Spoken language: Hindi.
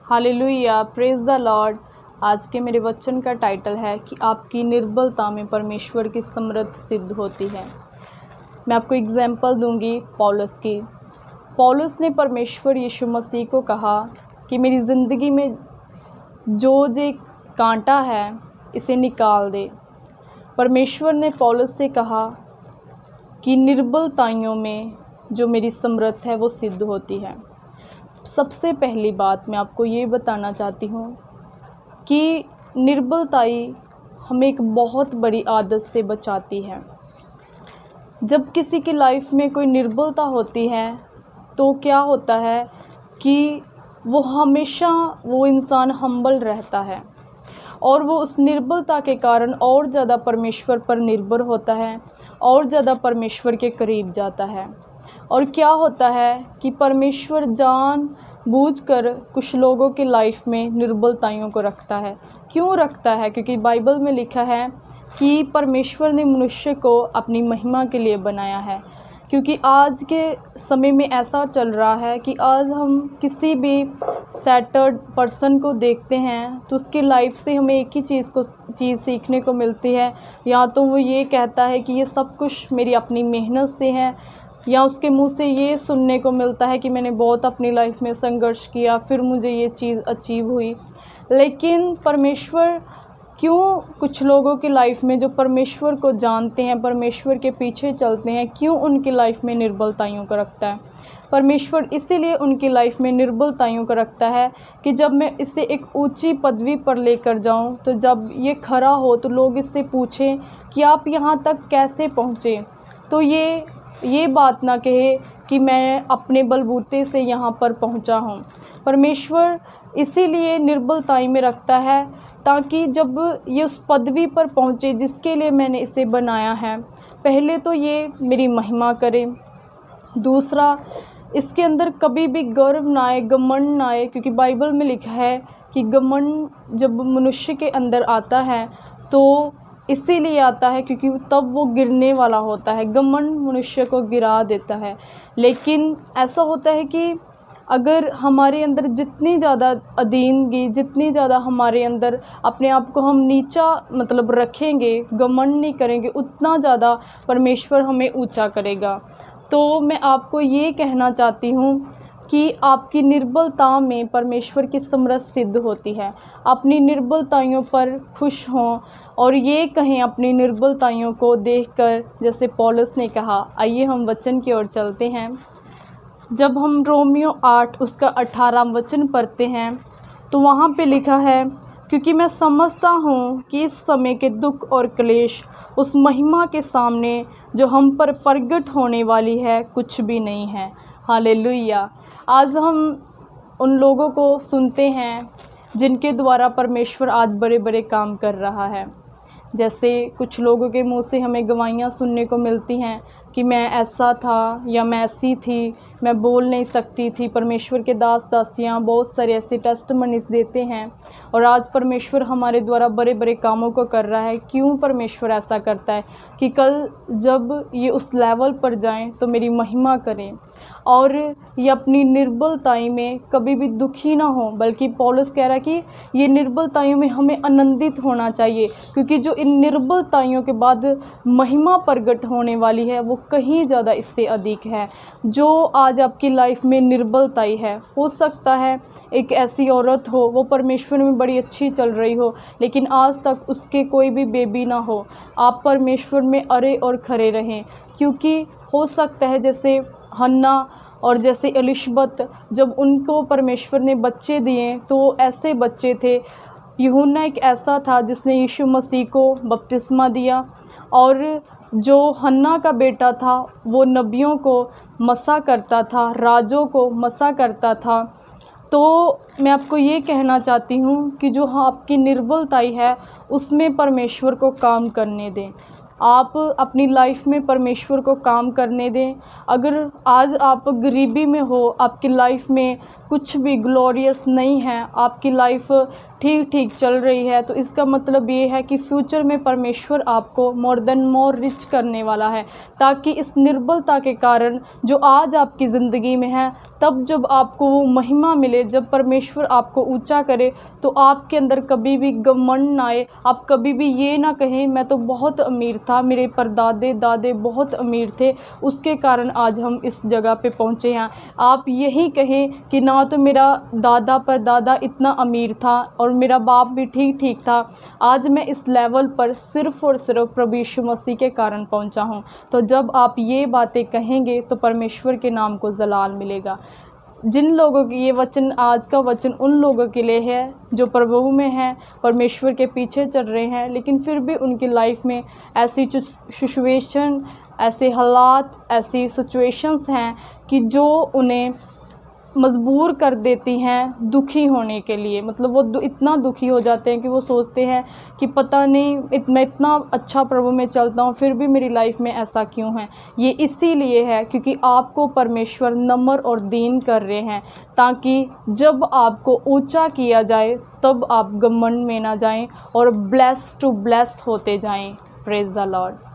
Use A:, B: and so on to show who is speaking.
A: Hallelujah, praise the Lord. आज के मेरे वचन का टाइटल है कि आपकी निर्बलता में परमेश्वर की समृद्धि सिद्ध होती है। मैं आपको एग्जाम्पल दूंगी पौलुस की। पौलुस ने परमेश्वर यीशु मसीह को कहा कि मेरी ज़िंदगी में जो कांटा है इसे निकाल दे। परमेश्वर ने पौलुस से कहा कि निर्बलताइयों में जो मेरी समृद्धि है वो सिद्ध होती है। सबसे पहली बात मैं आपको ये बताना चाहती हूँ कि निर्बलताई हमें एक बहुत बड़ी आदत से बचाती है। जब किसी की लाइफ में कोई निर्बलता होती है तो क्या होता है कि वो हमेशा वो इंसान हम्बल रहता है और वो उस निर्बलता के कारण और ज़्यादा परमेश्वर पर निर्भर होता है और ज़्यादा परमेश्वर के करीब जाता है। और क्या होता है कि परमेश्वर जानबूझकर कुछ लोगों की लाइफ में निर्बलताइयों को रखता है। क्यों रखता है? क्योंकि बाइबल में लिखा है कि परमेश्वर ने मनुष्य को अपनी महिमा के लिए बनाया है। क्योंकि आज के समय में ऐसा चल रहा है कि आज हम किसी भी सेटल्ड पर्सन को देखते हैं तो उसकी लाइफ से हमें एक ही चीज़ सीखने को मिलती है। या तो वो ये कहता है कि ये सब कुछ मेरी अपनी मेहनत से है, या उसके मुंह से ये सुनने को मिलता है कि मैंने बहुत अपनी लाइफ में संघर्ष किया फिर मुझे ये चीज़ अचीव हुई। लेकिन परमेश्वर क्यों कुछ लोगों की लाइफ में जो परमेश्वर को जानते हैं, परमेश्वर के पीछे चलते हैं, क्यों उनकी लाइफ में निर्बलताइयों को रखता है? परमेश्वर इसीलिए उनकी लाइफ में निर्बलताइयों को रखता है कि जब मैं इसे एक ऊंची पदवी पर लेकर जाऊं, तो जब ये खड़ा हो तो लोग इससे पूछें कि आप यहाँ तक कैसे पहुँचे। तो ये बात ना कहे कि मैं अपने बलबूते से यहाँ पर पहुँचा हूँ। परमेश्वर इसीलिए निर्बलताई में रखता है ताकि जब ये उस पदवी पर पहुँचे जिसके लिए मैंने इसे बनाया है, पहले तो ये मेरी महिमा करे। दूसरा, इसके अंदर कभी भी गर्व ना आए, घमंड ना आए। क्योंकि बाइबल में लिखा है कि घमंड जब मनुष्य के अंदर आता है तो इसीलिए आता है क्योंकि तब वो गिरने वाला होता है। घमंड मनुष्य को गिरा देता है। लेकिन ऐसा होता है कि अगर हमारे अंदर जितनी ज़्यादा अधीनगी, जितनी ज़्यादा हमारे अंदर अपने आप को हम नीचा रखेंगे, घमंड नहीं करेंगे, उतना ज़्यादा परमेश्वर हमें ऊंचा करेगा। तो मैं आपको ये कहना चाहती हूँ कि आपकी निर्बलता में परमेश्वर की समृद्धि सिद्ध होती है। अपनी निर्बलताइयों पर खुश हों और ये कहें अपनी निर्बलताइयों को देखकर, जैसे पौलुस ने कहा। आइए हम वचन की ओर चलते हैं। जब हम रोमियो 8 उसका 18 वचन पढ़ते हैं तो वहाँ पे लिखा है, क्योंकि मैं समझता हूँ कि इस समय के दुख और क्लेश उस महिमा के सामने जो हम पर प्रगट होने वाली है कुछ भी नहीं है। हालेलुया। आज हम उन लोगों को सुनते हैं जिनके द्वारा परमेश्वर आज बड़े बड़े काम कर रहा है। जैसे कुछ लोगों के मुंह से हमें गवाहियाँ सुनने को मिलती हैं कि मैं ऐसा था या मैं ऐसी थी, मैं बोल नहीं सकती थी। परमेश्वर के दास दासियाँ बहुत सारे ऐसे टेस्टमनीज देते हैं और आज परमेश्वर हमारे द्वारा बड़े बड़े कामों को कर रहा है। क्यों परमेश्वर ऐसा करता है? कि कल जब ये उस लेवल पर जाएं तो मेरी महिमा करें और ये अपनी निर्बलताई में कभी भी दुखी ना हो। बल्कि पौलुस कह रहा है कि ये निर्बलताइयों में हमें आनंदित होना चाहिए, क्योंकि जो इन निर्बलताइयों के बाद महिमा प्रगट होने वाली है वो कहीं ज़्यादा इससे अधिक है। जो आज आपकी लाइफ में निर्बलताई है, हो सकता है एक ऐसी औरत हो, वो परमेश्वर में बड़ी अच्छी चल रही हो लेकिन आज तक उसके कोई भी बेबी ना हो। आप परमेश्वर में अरे और खरे रहें, क्योंकि हो सकता है जैसे हन्ना और जैसे एलिशबत, जब उनको परमेश्वर ने बच्चे दिए तो ऐसे बच्चे थे। यूहन्ना एक ऐसा था जिसने यीशु मसीह को बपतिस्मा दिया, और जो हन्ना का बेटा था वो नबियों को मसा करता था, राजों को मसा करता था। तो मैं आपको ये कहना चाहती हूँ कि जो आपकी निर्बलताई है उसमें परमेश्वर को काम करने दें। आप अपनी लाइफ में परमेश्वर को काम करने दें। अगर आज आप गरीबी में हो, आपकी लाइफ में कुछ भी ग्लोरियस नहीं है, आपकी लाइफ ठीक ठीक चल रही है, तो इसका मतलब ये है कि फ्यूचर में परमेश्वर आपको मोर देन मोर रिच करने वाला है, ताकि इस निर्बलता के कारण जो आज आपकी ज़िंदगी में है, तब जब आपको वो महिमा मिले, जब परमेश्वर आपको ऊंचा करे, तो आपके अंदर कभी भी घमंड ना आए। आप कभी भी ये ना कहें मैं तो बहुत अमीर था, मेरे परदादे दादे बहुत अमीर थे, उसके कारण आज हम इस जगह पे पहुँचे हैं। आप यही कहें कि ना तो मेरा दादा परदादा इतना अमीर था और मेरा बाप भी ठीक ठीक था, आज मैं इस लेवल पर सिर्फ़ और सिर्फ प्रभु यीशु मसीह के कारण पहुंचा हूं। तो जब आप ये बातें कहेंगे तो परमेश्वर के नाम को जलाल मिलेगा। जिन लोगों की ये वचन, आज का वचन उन लोगों के लिए है जो प्रभु में हैं, परमेश्वर के पीछे चल रहे हैं, लेकिन फिर भी उनकी लाइफ में ऐसी सिचुएशन, ऐसे हालात, ऐसी सिचुएशंस हैं कि जो उन्हें मजबूर कर देती हैं दुखी होने के लिए। मतलब वो इतना दुखी हो जाते हैं कि वो सोचते हैं कि पता नहीं मैं इतना अच्छा प्रभु में चलता हूँ फिर भी मेरी लाइफ में ऐसा क्यों है। ये इसीलिए है क्योंकि आपको परमेश्वर नम्र और दीन कर रहे हैं, ताकि जब आपको ऊंचा किया जाए तब आप घमंड में ना जाएं और ब्लेस टू ब्लेस होते जाएं। Praise the Lord.